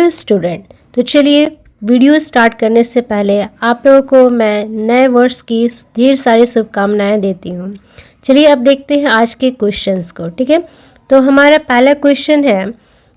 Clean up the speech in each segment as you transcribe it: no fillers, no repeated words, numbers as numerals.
Dear student, तो चलिए video start करने से पहले आप लोगों को मैं नए वर्ष की ढेर सारी शुभकामनाएं देती हूँ। चलिए अब देखते हैं आज के क्वेश्चंस को। ठीक है, तो हमारा पहला क्वेश्चन है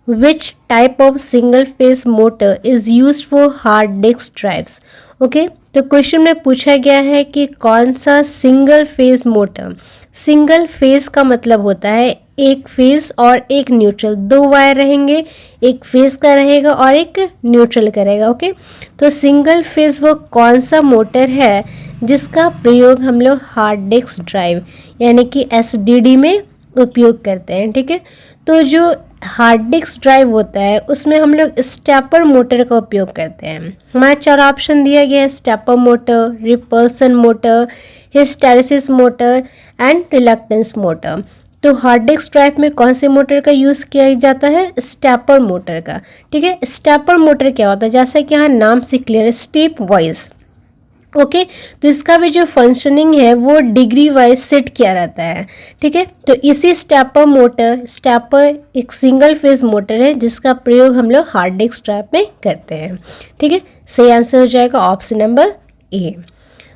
which type of single phase motor is used for hard disk drives. Okay, तो क्वेश्चन में पूछा गया है कि कौन सा single phase motor, single phase का मतलब होता है एक फेज और एक न्यूट्रल, दो वायर रहेंगे, एक फेज का रहेगा और एक न्यूट्रल का रहेगा। ओके, तो सिंगल फेज वो कौन सा मोटर है जिसका प्रयोग हम लोग हार्ड डिस्क ड्राइव यानी कि एसडीडी में उपयोग करते हैं। ठीक है, तो जो हार्ड डिस्क ड्राइव होता है उसमें हम लोग स्टेपर मोटर का उपयोग करते हैं। हमारा 4 ऑप्शन दिया गया है, stepper motor, repulsion motor, hysteresis motor and reluctance motor. तो हार्ड डिस्क ड्राइव में कौन से मोटर का यूज़ किया जाता है? स्टेपर मोटर का। ठीक है, स्टेपर मोटर क्या होता है? जैसा कि यहाँ नाम से क्लियर है, स्टेप वाइज। ओके, तो इसका भी जो फंक्शनिंग है वो डिग्री वाइज सेट किया रहता है। ठीक है, तो इसी स्टेपर मोटर, स्टेपर एक सिंगल फेज मोटर है जिसका प्रयोग हम लोग हार्ड डिस्क ड्राइव में करते हैं। ठीक है, सही आंसर हो जाएगा ऑप्शन नंबर ए।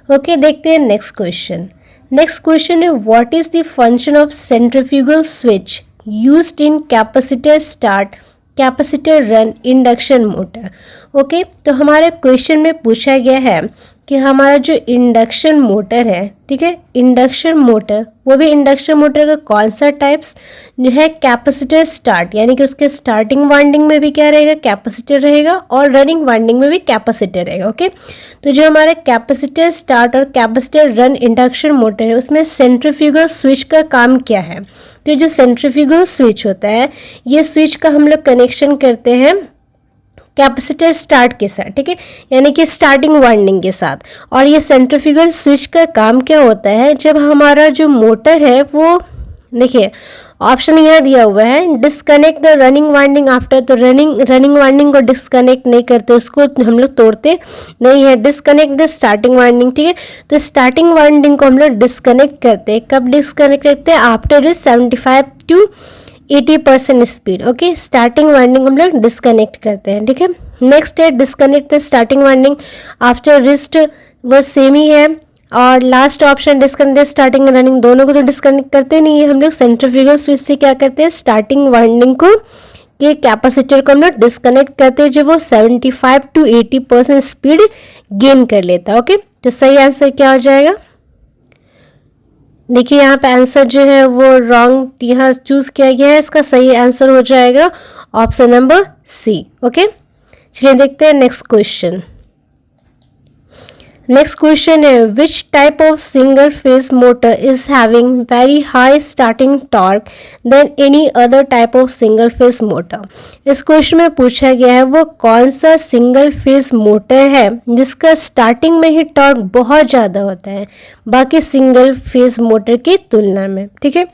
ओके, देखते हैं नेक्स्ट क्वेश्चन। नेक्स्ट क्वेश्चन है what is the function of centrifugal switch used in capacitor start, capacitor run, induction motor. Okay, तो हमारे क्वेश्चन में पूछा गया है कि हमारा जो इंडक्शन मोटर है, ठीक है, इंडक्शन मोटर, वो भी इंडक्शन मोटर का कौन सा टाइप्स जो है कैपेसिटर स्टार्ट यानी कि उसके स्टार्टिंग वाइंडिंग में भी क्या रहेगा? कैपेसिटर रहेगा और रनिंग वाइंडिंग में भी कैपेसिटर रहेगा। ओके, तो जो हमारा कैपेसिटर स्टार्ट और कैपेसिटर रन इंडक्शन मोटर है उसमें सेंट्रीफ्यूगल स्विच का काम क्या है? तो जो सेंट्रीफ्यूगल स्विच होता है ये स्विच का हम लोग कनेक्शन करते हैं कैपेसिटर स्टार्ट के साथ, ठीक है, यानी कि स्टार्टिंग वाइंडिंग के साथ। और ये सेंट्रीफ्यूगल स्विच का काम क्या होता है? जब हमारा जो मोटर है वो, देखिए ऑप्शन यहाँ दिया हुआ है disconnect the running winding after, तो रनिंग वाइंडिंग को डिस्कनेक्ट नहीं करते, उसको हम लोग तोड़ते नहीं है। डिस्कनेक्ट द स्टार्टिंग वाइंडिंग, ठीक है, तो स्टार्टिंग वाइंडिंग को हम लोग डिस्कनेक्ट करते हैं। कब डिस्कनेक्ट करते हैं? After is 75 to 80% speed. Okay, starting winding हम लोग डिस्कनेक्ट करते हैं। ठीक है, नेक्स्ट है disconnect the starting winding after wrist, वो सेम ही है। और last option disconnect the starting running, दोनों को तो डिस्कनेक्ट करते नहीं है हम लोग। सेंट्रीफ्यूगल स्विच से क्या करते हैं? स्टार्टिंग वाइंडिंग को के कैपेसिटर को हम लोग डिस्कनेक्ट करते हैं जब वो 75 to 80% स्पीड गेन कर लेता है। ओके, तो सही आंसर क्या हो जाएगा? देखिए यहाँ पे आंसर जो है वो रॉन्ग यहाँ चूज किया गया है, इसका सही आंसर हो जाएगा ऑप्शन नंबर सी। ओके, चलिए देखते हैं नेक्स्ट क्वेश्चन। नेक्स्ट क्वेश्चन है which type of single phase motor is having very high starting torque than any other type of single phase motor. इस क्वेश्चन में पूछा गया है वो कौन सा सिंगल फेज मोटर है जिसका स्टार्टिंग में ही टॉर्क बहुत ज़्यादा होता है बाकी सिंगल फेज मोटर की तुलना में। ठीक है,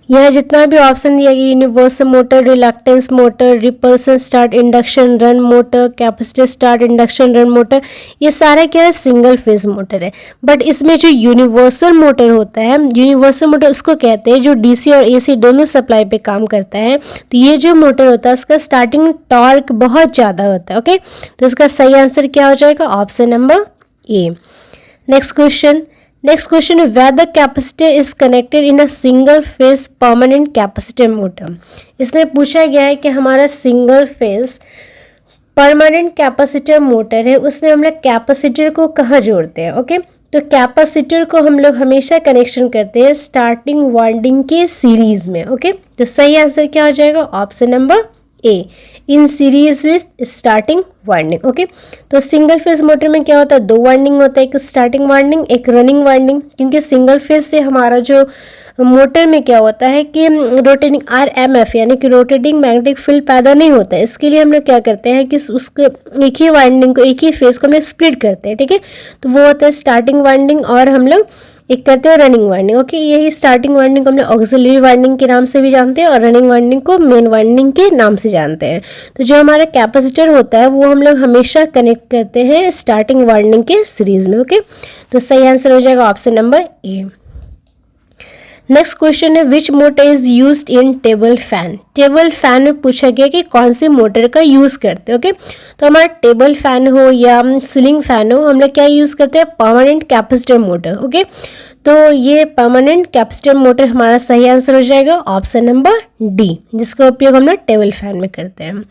यहाँ जितना भी ऑप्शन दिया गया, universal motor, reluctance motor, repulsion start, induction run motor, capacitor start, induction run motor, ये सारा क्या है? सिंगल फेज मोटर है। बट इसमें जो यूनिवर्सल मोटर होता है, यूनिवर्सल मोटर उसको कहते हैं जो डीसी और एसी दोनों सप्लाई पे काम करता है। तो ये जो मोटर होता है उसका स्टार्टिंग टॉर्क बहुत ज़्यादा होता है। ओके, तो इसका सही आंसर क्या हो जाएगा? Option number A. Next question where the capacitor is connected in a single phase permanent capacitor motor। इसमें पूछा गया है कि हमारा single phase permanent capacitor motor है उसमें हम लोग कैपेसिटर को कहाँ जोड़ते हैं? ओके, तो कैपेसिटर को हम लोग हमेशा कनेक्शन करते हैं स्टार्टिंग वाइंडिंग के सीरीज में। ओके, तो सही आंसर क्या हो जाएगा? Option number A, in series with starting winding. Okay, तो सिंगल फेज मोटर में क्या होता है? 2 वाइंडिंग होता है, एक स्टार्टिंग वाइंडिंग, एक रनिंग वाइंडिंग। क्योंकि सिंगल फेज से हमारा जो मोटर में क्या होता है कि रोटेटिंग RMF यानी कि रोटेटिंग मैग्नेटिक फील्ड पैदा नहीं होता है। इसके लिए हम लोग क्या करते हैं कि उसको एक ही वाइंडिंग को, एक ही फेज को हम लोग स्प्लिट करते हैं। ठीक है, तो वो होता है स्टार्टिंग वाइंडिंग और हम लोग एक करते हैं रनिंग वाइंडिंग। ओके, यही स्टार्टिंग वाइंडिंग को हम लोग ऑक्सिलरी वाइंडिंग के नाम से भी जानते हैं और रनिंग वाइंडिंग को मेन वाइंडिंग के नाम से जानते हैं। तो जो हमारा कैपेसिटर होता है वो हम लोग हमेशा कनेक्ट करते हैं स्टार्टिंग वाइंडिंग के सीरीज में। ओके, तो सही आंसर हो जाएगा option number A. Next question है which motor is used in table fan. Table fan में पूछा गया कि कौन सी मोटर का यूज़ करते हैं। ओके, तो हमारा टेबल फैन हो या सीलिंग फैन हो, हम लोग क्या यूज़ करते हैं, परमानेंट कैपेसिटर मोटर। ओके, तो ये परमानेंट कैपेसिटर मोटर हमारा सही आंसर हो जाएगा ऑप्शन नंबर डी, जिसका उपयोग हम लोग टेबल फैन में करते हैं।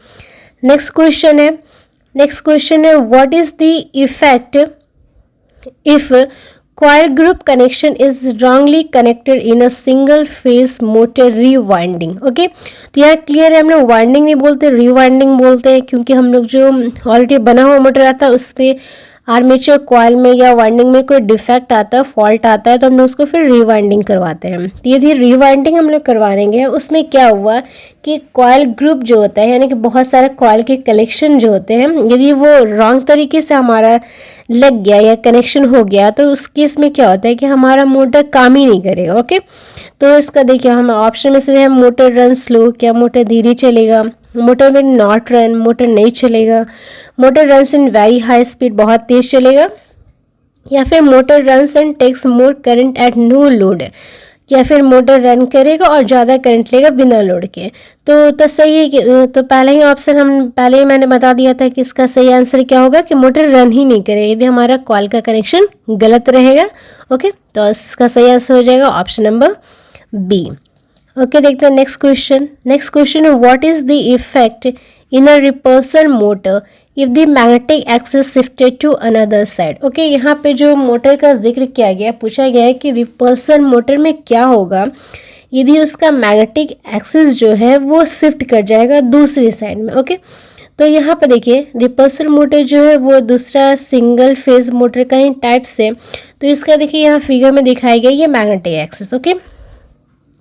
नेक्स्ट क्वेश्चन है what is the effect if coil group connection is wrongly connected in a single phase motor rewinding। Okay, तो यहाँ क्लियर है, हम लोग वाइंडिंग नहीं बोलते, रीवाइंडिंग बोलते हैं, क्योंकि हम लोग जो ऑलरेडी बना हुआ मोटर आता है उस पर आर्मेचर कॉइल में या वाइंडिंग में कोई डिफेक्ट आता है, फॉल्ट आता है, तो हम लोग उसको फिर रीवाइंडिंग करवाते हैं। तो यदि रीवाइंडिंग हम लोग करवाएंगे, उसमें क्या हुआ कि कॉइल ग्रुप जो होता है, यानी कि बहुत सारे कॉइल के कलेक्शन जो होते हैं, यदि वो रॉन्ग तरीके से हमारा लग गया या कनेक्शन हो गया, तो उस केस में क्या होता है कि हमारा मोटर काम ही नहीं करेगा। ओके, तो इसका देखिए हम ऑप्शन में से है मोटर रन स्लो, क्या मोटर धीरे चलेगा, motor may not run, motor नहीं चलेगा, motor runs in very high speed, बहुत तेज चलेगा, या फिर motor runs and takes more current at no load, या फिर मोटर रन करेगा और ज़्यादा करंट लेगा बिना लोड के। तो सही है कि तो पहले ही ऑप्शन हम पहले ही मैंने बता दिया था कि इसका सही आंसर क्या होगा कि मोटर रन ही नहीं करेगा यदि हमारा कॉइल का कनेक्शन गलत रहेगा। ओके, तो इसका सही आंसर हो जाएगा ऑप्शन नंबर बी। ओके, देखते हैं नेक्स्ट क्वेश्चन है what is the effect in a repulsion motor if the magnetic axis shifted to another side. Okay, यहाँ पे जो मोटर का जिक्र किया गया, पूछा गया है कि रिपल्सर मोटर में क्या होगा यदि उसका मैग्नेटिक एक्सिस जो है वो शिफ्ट कर जाएगा दूसरी साइड में। ओके, तो यहाँ पर देखिए रिपल्सर मोटर जो है वो दूसरा सिंगल फेज मोटर का ही टाइप से, तो इसका देखिए यहाँ फिगर में दिखाया गया ये मैग्नेटिक एक्सिस। ओके,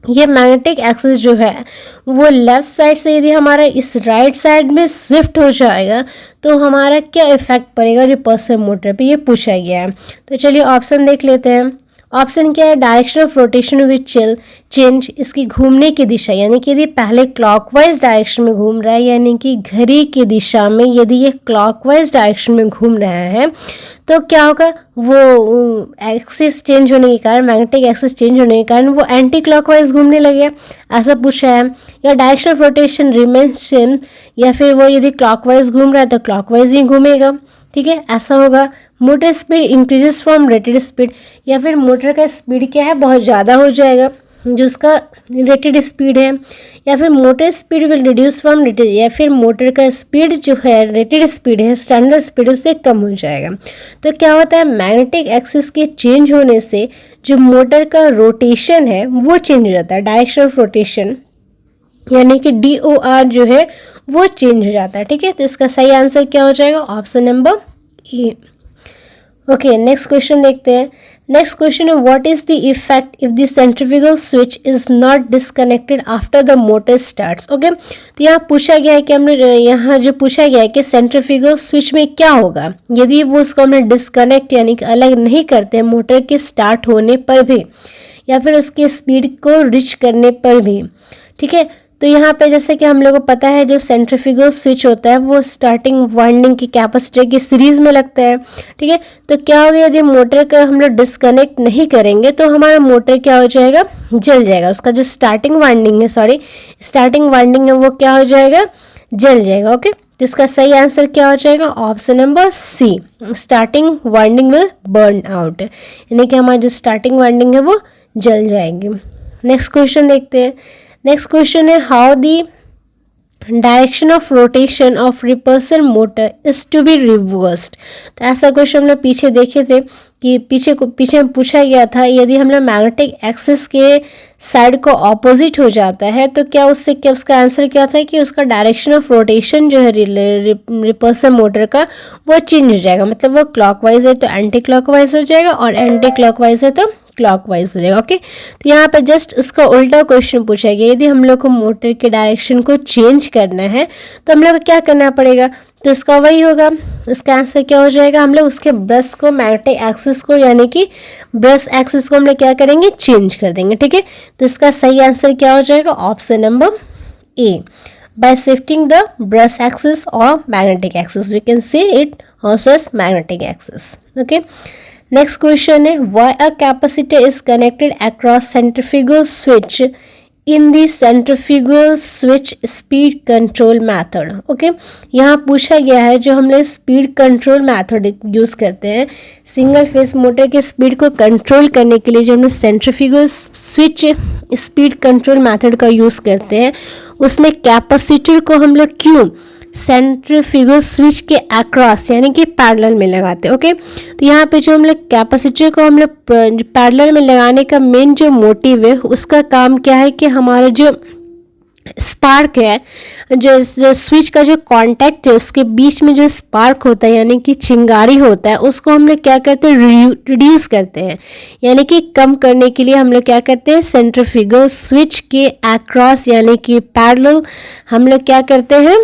ये मैग्नेटिक एक्सिस जो है वो लेफ्ट साइड से यदि हमारा इस राइट साइड में शिफ्ट हो जाएगा तो हमारा क्या इफेक्ट पड़ेगा रिपल्सर मोटर पे, ये पूछा गया है। तो चलिए ऑप्शन देख लेते हैं। ऑप्शन क्या है, direction of rotation with change, इसकी घूमने की दिशा, यानी कि यदि पहले क्लॉकवाइज डायरेक्शन में घूम रहा है, यानी कि घड़ी की दिशा में यदि ये क्लॉकवाइज डायरेक्शन में घूम रहा है तो क्या होगा, वो एक्सिस चेंज होने के कारण, मैग्नेटिक एक्सिस चेंज होने के कारण वो एंटी क्लॉकवाइज घूमने लगे, ऐसा पूछा है। या direction of rotation remains same, या फिर वो यदि क्लॉकवाइज घूम रहा है तो क्लॉकवाइज ही घूमेगा। ठीक है, ऐसा होगा। Motor speed increases from rated speed, या फिर मोटर का स्पीड क्या है बहुत ज़्यादा हो जाएगा जो उसका रेटेड स्पीड है, या फिर motor speed will reduce from rated, या फिर मोटर का स्पीड जो है रेटेड स्पीड है, स्टैंडर्ड स्पीड उससे कम हो जाएगा। तो क्या होता है, मैग्नेटिक एक्सिस के चेंज होने से जो मोटर का रोटेशन है वो चेंज हो जाता है, डायरेक्शन ऑफ रोटेशन यानी कि DOR जो है वो चेंज हो जाता है। ठीक है, तो इसका सही आंसर क्या हो जाएगा, ऑप्शन नंबर ए। ओके, नेक्स्ट क्वेश्चन देखते हैं। नेक्स्ट क्वेश्चन है what is the effect if the centrifugal switch is not disconnected after the motor starts. Okay, तो यहाँ पूछा गया है कि हमने यहाँ जो पूछा गया है कि सेंट्रीफ्यूगल स्विच में क्या होगा यदि वो उसको हमने डिस्कनेक्ट यानी कि अलग नहीं करते मोटर के स्टार्ट होने पर भी, या फिर उसके स्पीड को रिच करने पर भी। ठीक है, तो यहाँ पे जैसे कि हम लोगों को पता है जो सेंट्रीफ्यूगल स्विच होता है वो स्टार्टिंग वाइंडिंग की कैपेसिटर की सीरीज में लगता है। ठीक है, तो क्या होगा यदि मोटर का हम लोग डिस्कनेक्ट नहीं करेंगे तो हमारा मोटर क्या हो जाएगा, जल जाएगा, उसका जो स्टार्टिंग वाइंडिंग है वो क्या हो जाएगा, जल जाएगा। ओके, तो इसका सही आंसर क्या हो जाएगा, option number C, starting winding will burn out, यानी कि हमारी जो स्टार्टिंग वाइंडिंग है वो जल जाएगी। नेक्स्ट क्वेश्चन देखते हैं। नेक्स्ट क्वेश्चन है how the direction of rotation of repulsion motor is to be reversed. तो ऐसा क्वेश्चन हमने पीछे देखे थे कि पीछे में पूछा गया था यदि हम लोग मैग्नेटिक एक्सिस के साइड को ऑपोजिट हो जाता है तो क्या उससे क्या उसका आंसर क्या था कि उसका डायरेक्शन ऑफ रोटेशन जो है रिपल्सर मोटर का वो चेंज हो जाएगा, मतलब वो क्लॉकवाइज है तो एंटी क्लॉकवाइज हो जाएगा और एंटी क्लॉकवाइज है तो क्लॉकवाइज हो जाएगा। ओके, तो यहाँ पे जस्ट उसका उल्टा क्वेश्चन पूछा गया यदि हम लोग को मोटर के डायरेक्शन को चेंज करना है तो हम लोग को क्या करना पड़ेगा, तो इसका वही होगा, इसका आंसर क्या हो जाएगा, हम लोग उसके ब्रश को मैग्नेटिक एक्सिस को यानी कि ब्रश एक्सिस को हम लोग क्या करेंगे, चेंज कर देंगे। ठीक है, तो इसका सही आंसर क्या हो जाएगा, option number A, by shifting the brush axis or magnetic axis we can say it also as magnetic axis. Okay, next question है why a capacitor is connected across centrifugal switch in the centrifugal switch speed control method. Okay, यहाँ पूछा गया है जो हम लोग speed control method use करते हैं सिंगल फेस मोटर के स्पीड को कंट्रोल करने के लिए, जो हम लोग centrifugal switch speed control method का यूज़ करते हैं, उसमें कैपेसिटर को हम लोग क्यों सेंट्रीफ्यूगल स्विच के अक्रॉस यानी कि पैरेलल में लगाते हैं। ओके, तो यहाँ पे जो हम लोग कैपेसिटर को हम लोग पैरेलल में लगाने का मेन जो मोटिव है, उसका काम क्या है कि हमारा जो स्पार्क है, जो स्विच का जो कांटेक्ट है उसके बीच में जो स्पार्क होता है यानी कि चिंगारी होता है, उसको हम लोग क्या करते हैं रिड्यूस करते हैं, यानी कि कम करने के लिए हम लोग क्या करते हैं सेंट्रीफ्यूगल स्विच के अक्रॉस यानी कि पैरेलल हम लोग क्या करते हैं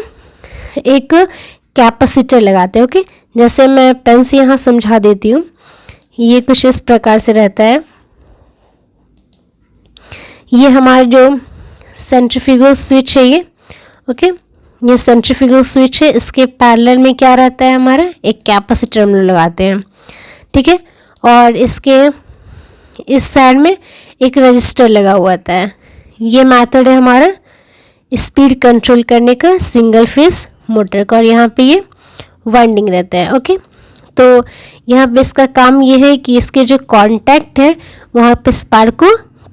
एक कैपेसिटर लगाते हैं। ओके, जैसे मैं पेन से यहाँ समझा देती हूँ, ये कुछ इस प्रकार से रहता है। ये हमारा जो सेंट्रीफ्यूगल स्विच है ये, ओके, ये सेंट्रीफ्यूगल स्विच है, इसके पैरेलल में क्या रहता है हमारा एक कैपेसिटर हम लोग लगाते हैं, ठीक है, और इसके इस साइड में एक रजिस्टर लगा हुआ होता है। ये मेथड है हमारा स्पीड कंट्रोल करने का सिंगल फेस मोटर का, और यहाँ पे ये वाइंडिंग रहता है। ओके, तो यहाँ पे इसका काम ये है कि इसके जो कांटेक्ट है वहाँ पे स्पार्क को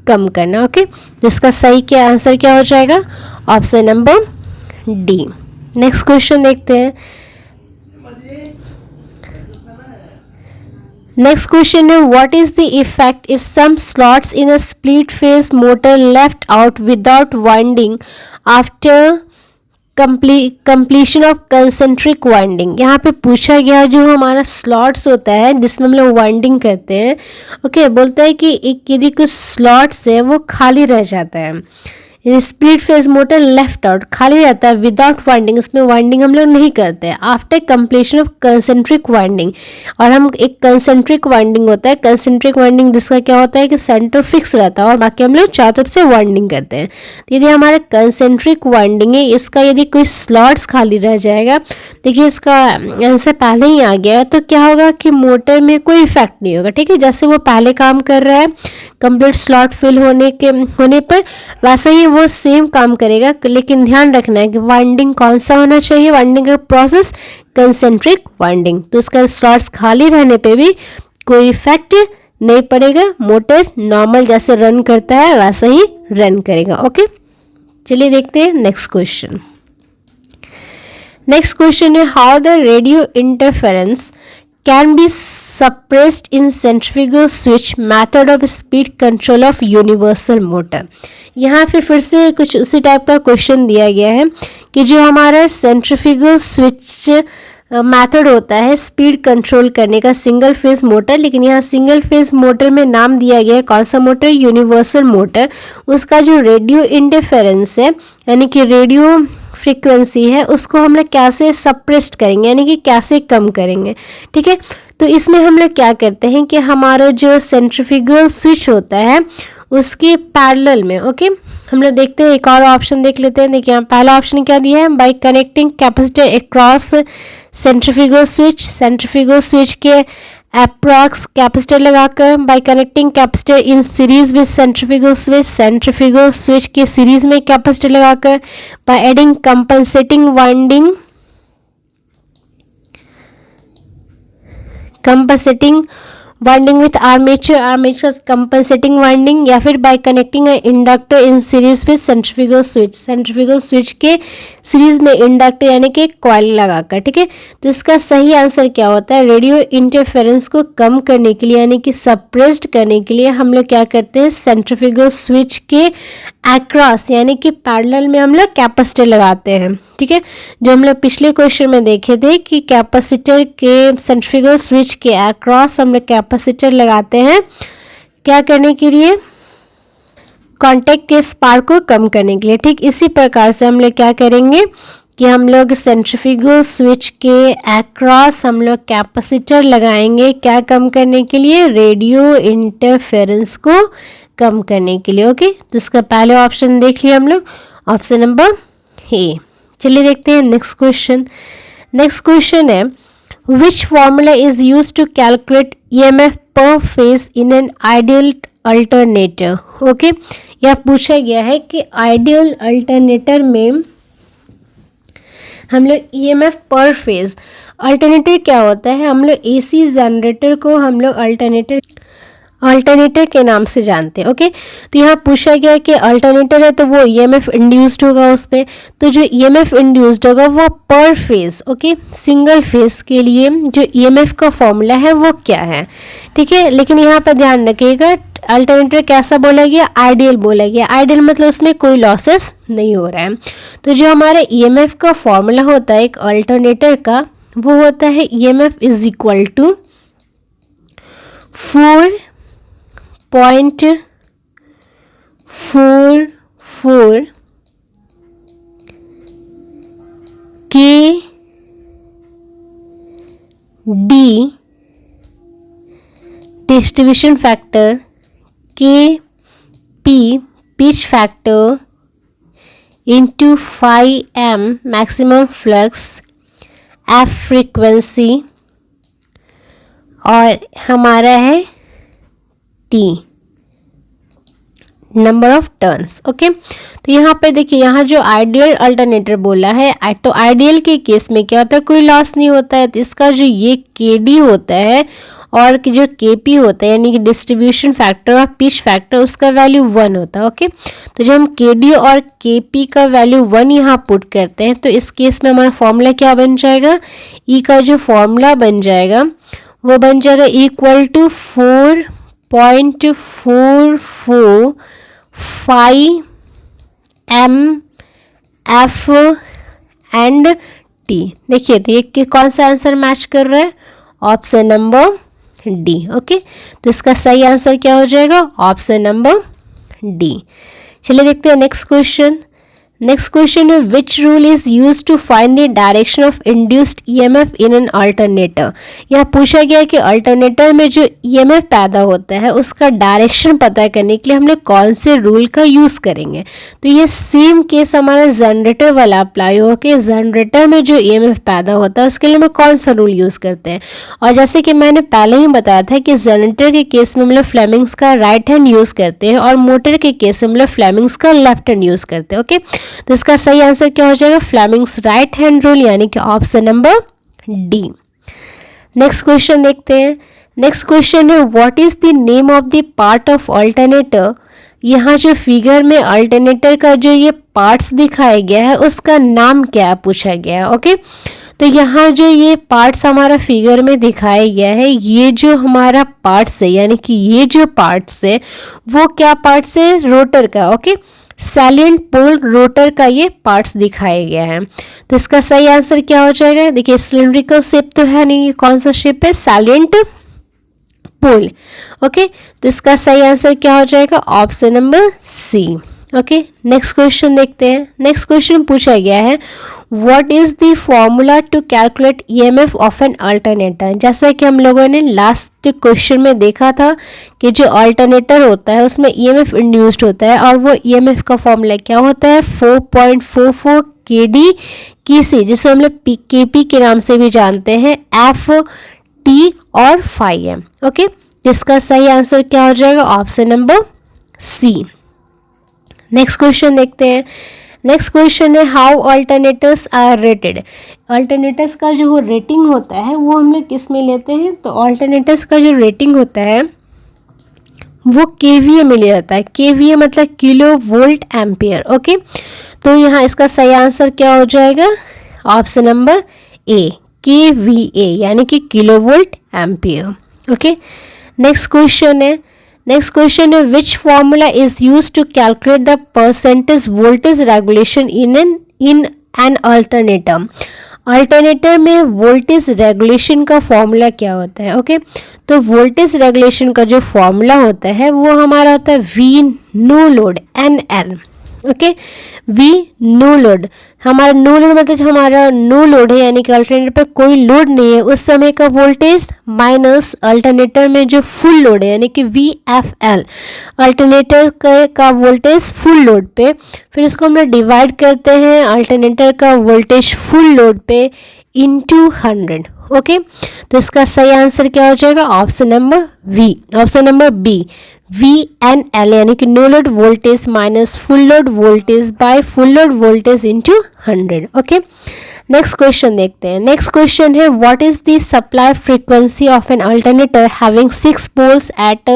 कम करना। ओके, तो इसका सही क्या आंसर क्या हो जाएगा, option number D. Next question देखते हैं। नेक्स्ट क्वेश्चन है what is the effect if some slots in a split phase motor left out without winding after completion of concentric winding. यहाँ पे पूछा गया जो हमारा स्लॉट्स होता है जिसमें हम लोग वाइंडिंग करते हैं। ओके, बोलता है कि एक यदि कुछ स्लॉट्स है वो खाली रह जाता है, split phase motor left out खाली रहता है विदाउट वाइंडिंग, उसमें वाइंडिंग हम लोग नहीं करते हैं after completion of concentric winding, और हम एक कंसेंट्रिक वाइंडिंग होता है, कंसेंट्रिक वाइंडिंग जिसका क्या होता है कि सेंटर फिक्स रहता है और बाकी हम लोग चारों तरफ से वाइंडिंग करते हैं। तो यदि हमारा कंसेंट्रिक वाइंडिंग है, इसका यदि कोई स्लॉट्स खाली रह जाएगा, देखिए इसका आंसर पहले ही आ गया है, तो क्या होगा कि मोटर में कोई इफेक्ट नहीं होगा। ठीक है, जैसे वो पहले काम कर रहा है कंप्लीट स्लॉट फिल होने पर, वैसा ही वो सेम काम करेगा, लेकिन ध्यान रखना है कि वाइंडिंग कौन सा होना चाहिए, वाइंडिंग का प्रोसेस कंसेंट्रिक वाइंडिंग। तो इसका स्लॉट्स खाली रहने पे भी कोई इफेक्ट नहीं पड़ेगा, मोटर नॉर्मल जैसे रन करता है वैसा ही रन करेगा। ओके, चलिए देखते हैं नेक्स्ट क्वेश्चन। नेक्स्ट क्वेश्चन है how the radio interference can be suppressed in centrifugal switch method of speed control of universal motor। यहाँ फिर से कुछ उसी टाइप का क्वेश्चन दिया गया है कि जो हमारा सेंट्रीफ्यूगल स्विच मेथड होता है स्पीड कंट्रोल करने का सिंगल फेज मोटर, लेकिन यहाँ सिंगल फेज मोटर में नाम दिया गया है कौन सा मोटर, यूनिवर्सल मोटर। उसका जो रेडियो इंटरफेरेंस है यानी कि रेडियो फ्रीक्वेंसी है उसको हम लोग कैसे सप्रेस्ड करेंगे यानी कि कैसे कम करेंगे। ठीक है, तो इसमें हम लोग क्या करते हैं कि हमारा जो सेंट्रीफ्यूगल स्विच होता है उसके पैरेलल में, ओके, हम लोग देखते हैं एक और ऑप्शन देख लेते हैं। देखिए यहाँ पहला ऑप्शन क्या दिया है, bye connecting capacitor across centrifugal switch के अप्रॉक्स कैपेसिटर लगाकर, bye connecting capacitor in series with centrifugal switch के सीरीज में कैपेसिटर लगाकर, by adding compensating winding with armature compensating winding, या फिर bye connecting inductor in series with centrifugal switch के series में inductor यानी कि कॉइल लगाकर। ठीक है, तो इसका सही आंसर क्या होता है, रेडियो इंटरफेरेंस को कम करने के लिए यानी कि सप्रेस्ड करने के लिए हम लोग क्या करते हैं सेंट्रीफ्यूगल स्विच के अक्रॉस यानी कि पैरेलल में हम लोग कैपेसिटर लगाते हैं। ठीक है, जो हम लोग पिछले क्वेश्चन में देखे थे कि कैपेसिटर के सेंट्रीफ्यूगल स्विच के अक्रॉस हम लोग कैपेसिटर लगाते हैं क्या करने के लिए, कांटेक्ट के स्पार्क को कम करने के लिए। ठीक इसी प्रकार से हम लोग क्या करेंगे कि हम लोग सेंट्रीफ्यूगल स्विच के अक्रॉस हम लोग कैपेसिटर लगाएंगे क्या कम करने के लिए, रेडियो इंटरफेरेंस को कम करने के लिए। ओके, तो इसका पहले ऑप्शन देख लिया हम लोग, ऑप्शन नंबर ए। चलिए देखते हैं नेक्स्ट क्वेश्चन। नेक्स्ट क्वेश्चन है which formula is use to calculate EMF per phase in an ideal alternator. Okay, यह पूछा गया है कि आइडियल अल्टरनेटर में हम लोग EMF पर फेज, अल्टरनेटर क्या होता है, हम लोग AC जनरेटर को हम लोग अल्टरनेटर के नाम से जानते हैं। ओके, तो यहाँ पूछा गया कि अल्टरनेटर है तो वो EMF इंड्यूस्ड होगा उसमें, तो जो EMF इंड्यूस्ड होगा वो पर फेज, ओके, सिंगल फेज के लिए जो EMF का फॉर्मूला है वो क्या है, ठीक है। लेकिन यहाँ पर ध्यान रखिएगा अल्टरनेटर कैसा बोला गया, आइडियल बोला गया। आइडियल मतलब उसमें कोई लॉसेस नहीं हो रहा है। तो जो हमारा EMF का फॉर्मूला होता है एक अल्टरनेटर का, वो होता है EMF इज इक्वल टू 4.44 के डी डिस्ट्रीब्यूशन फैक्टर, के P pitch factor into 5m maximum flux, F frequency और हमारा है T number of turns. Okay, तो यहाँ पे देखिए यहाँ जो आइडियल अल्टरनेटर बोला है, तो आइडियल के केस में क्या होता है, कोई लॉस नहीं होता है। तो इसका जो ये KD होता है और कि जो KP होता है यानी कि डिस्ट्रीब्यूशन फैक्टर और पिच फैक्टर, उसका वैल्यू 1 होता है। ओके, तो जब हम KD और KP का वैल्यू 1 यहाँ पुट करते हैं तो इस केस में हमारा फॉर्मूला क्या बन जाएगा, E का जो फॉर्मूला बन जाएगा वो बन जाएगा equal to 4.445 MF and T। देखिए तो ये कौन सा आंसर मैच कर रहा है, ऑप्शन नंबर D। ओके, तो इसका सही आंसर क्या हो जाएगा, ऑप्शन नंबर D। चलिए देखते हैं नेक्स्ट क्वेश्चन। नेक्स्ट क्वेश्चन है which rule is use to find the direction of induced EMF in an alternator. यह पूछा गया कि अल्टरनेटर में जो EMF पैदा होता है उसका डायरेक्शन पता करने के लिए हम लोग कौन से रूल का यूज करेंगे। तो ये सेम केस हमारा जनरेटर वाला अप्लाई हो कि जनरेटर में जो EMF पैदा होता है उसके लिए हम कौन सा रूल यूज करते हैं। और जैसे कि मैंने पहले ही बताया था कि जनरेटर के केस में हम लोग फ्लेमिंग्स का राइट हैंड यूज करते हैं और मोटर के केस में हम लोग फ्लेमिंग्स का लेफ्ट हैंड यूज करते हैं। ओके, तो इसका सही आंसर क्या हो जाएगा, फ्लेमिंग्स राइट हैंड रूल यानी कि option number D। Next question देखते हैं। नेक्स्ट क्वेश्चन है what is the name of the part of alternator. यहाँ जो फिगर में अल्टरनेटर का जो ये पार्ट्स दिखाया गया है उसका नाम क्या पूछा गया है। ओके, तो यहाँ जो ये पार्ट्स हमारा फिगर में दिखाया गया है, ये जो हमारा पार्ट्स है यानी कि ये जो पार्ट्स है वो क्या पार्ट्स है, रोटर का। ओके, सैलिएंट पोल रोटर का ये पार्ट्स दिखाया गया है। तो इसका सही आंसर क्या हो जाएगा, देखिए सिलिंड्रिकल शेप तो है नहीं, कौन सा शेप है, सैलिएंट पोल। ओके, तो इसका सही आंसर क्या हो जाएगा, option number C। Okay, next question देखते हैं। नेक्स्ट क्वेश्चन पूछा गया है what is the formula to calculate EMF of an alternator. जैसा कि हम लोगों ने लास्ट क्वेश्चन में देखा था कि जो अल्टरनेटर होता है उसमें EMF इंड्यूस्ड होता है और वो EMF का फॉर्मूला क्या होता है, 4.44 KD KC, जिसको हम लोग KP के नाम से भी जानते हैं, F T और 5M। ओके, इसका सही आंसर क्या हो जाएगा, option number C। Next question देखते हैं। नेक्स्ट क्वेश्चन है how alternators are rated. Alternators का जो रेटिंग होता है वो हम लोग किस में लेते हैं, तो अल्टरनेटर्स का जो रेटिंग होता है वो KVA में लिया जाता है। KVA मतलब किलो वोल्ट एम्पियर। ओके, तो यहाँ इसका सही आंसर क्या हो जाएगा, ऑप्शन नंबर A KVA यानी कि kilo volt ampere. Okay, next question है। नेक्स्ट क्वेश्चन है which formula is use to calculate the percentage voltage regulation in an alternator. Alternator में वोल्टेज रेगुलेशन का फॉर्मूला क्या होता है। ओके, तो वोल्टेज रेगुलेशन का जो फॉर्मूला होता है वो हमारा होता है V no load NL। Okay, V no load, हमारा नो लोड मतलब हमारा नो लोड है, यानी कि अल्टरनेटर पे कोई लोड नहीं है उस समय का वोल्टेज, माइनस अल्टरनेटर में जो फुल लोड है यानी कि VFL, अल्टरनेटर का वोल्टेज फुल लोड पे, फिर इसको हम लोग डिवाइड करते हैं अल्टरनेटर का वोल्टेज फुल लोड पे इंटू 100। ओके, तो इसका सही आंसर क्या हो जाएगा? Option number B, option number B, VNL यानी कि no load voltage minus full load voltage by full load voltage into 100। Okay, next question देखते हैं। नेक्स्ट क्वेश्चन है what is the supply frequency of an alternator having 6 poles at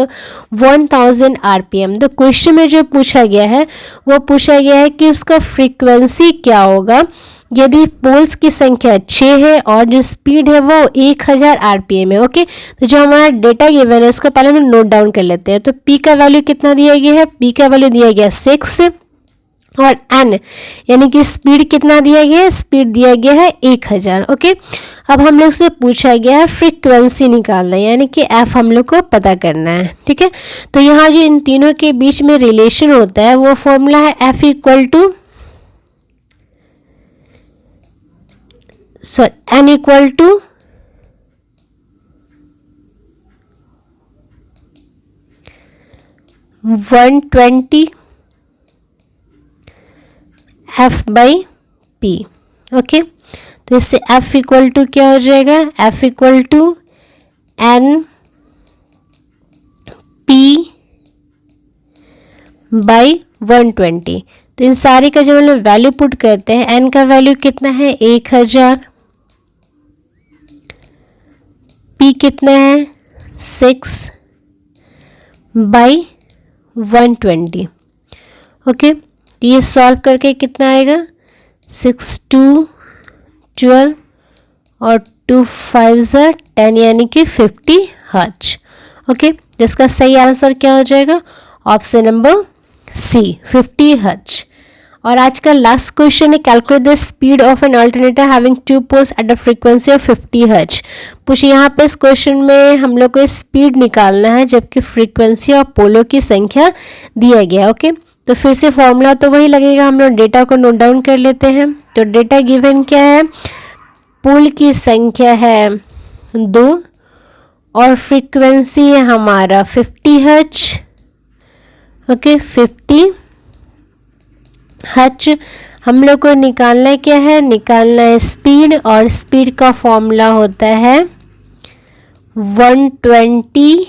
1000 RPM। तो question में जो पूछा गया है वो पूछा गया है कि उसका फ्रीक्वेंसी क्या होगा यदि पोल्स की संख्या 6 है और जो स्पीड है वो 1000 RPM है। ओके, तो जो हमारा डेटा गिवन है उसको पहले हम नोट डाउन कर लेते हैं। तो P का वैल्यू कितना दिया गया है? P का वैल्यू दिया गया 6 और N यानी कि स्पीड कितना दिया गया है? स्पीड दिया गया है 1000। ओके, अब हम लोग से पूछा गया है फ्रीक्वेंसी निकालना है यानी कि F हम लोग को पता करना है। ठीक है, तो यहाँ जो इन तीनों के बीच में रिलेशन होता है वो फॉर्मूला है F equal to N equal to (120) F by P। Okay, तो इससे F इक्वल टू क्या हो जाएगा? F equal to N P by 120। तो इन सारी का जब हम लोग वैल्यू पुट करते हैं, N का वैल्यू कितना है? 1000, P कितना है? 6 बाई 120। ओके, ये सॉल्व करके कितना आएगा? 6 2 12 और 2 5 10 यानी कि 50 हर्ट्ज। ओके, जिसका सही आंसर क्या हो जाएगा? Option number C, 50 hertz. और आज का लास्ट क्वेश्चन है calculate the speed of an alternator having 2 poles at a frequency of 50 hertz. कुछ यहाँ पे इस क्वेश्चन में हम लोग को स्पीड निकालना है जबकि फ्रीक्वेंसी और पोलों की संख्या दिया गया। ओके, तो फिर से फॉर्मूला तो वही लगेगा, हम लोग डेटा को नोट डाउन कर लेते हैं। तो डेटा गिवन क्या है? पोल की संख्या है 2 और फ्रीक्वेंसी है हमारा 50 हर्ट्ज। Okay, 50 hertz. हम लोग को निकालना क्या है? निकालना है स्पीड, और स्पीड का फॉर्मूला होता है 120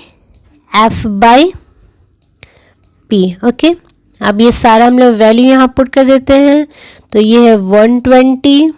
F बाई P। ओके, अब ये सारा हम लोग वैल्यू यहाँ पुट कर देते हैं। तो ये है 120